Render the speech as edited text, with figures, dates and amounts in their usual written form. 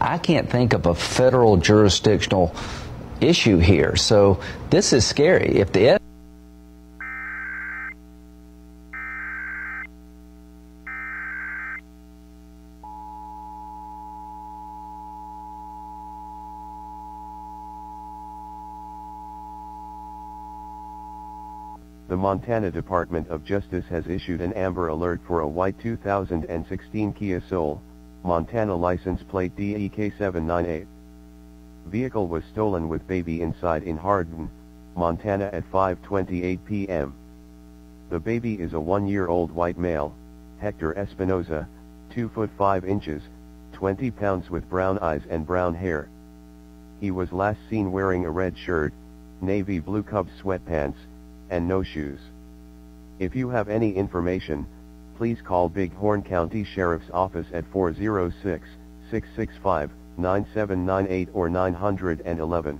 I can't think of a federal jurisdictional issue here. So this is scary. If the The Montana Department of Justice has issued an Amber Alert for a white 2016 Kia Soul, Montana license plate DEK798. Vehicle was stolen with baby inside in Hardin, Montana at 5:28 p.m. The baby is a 1-year-old white male, Hector Espinoza, 2 foot 5 inches, 20 pounds with brown eyes and brown hair. He was last seen wearing a red shirt, navy blue Cubs sweatpants, and no shoes. If you have any information, please call Bighorn County Sheriff's Office at 406-665-9798 or 911.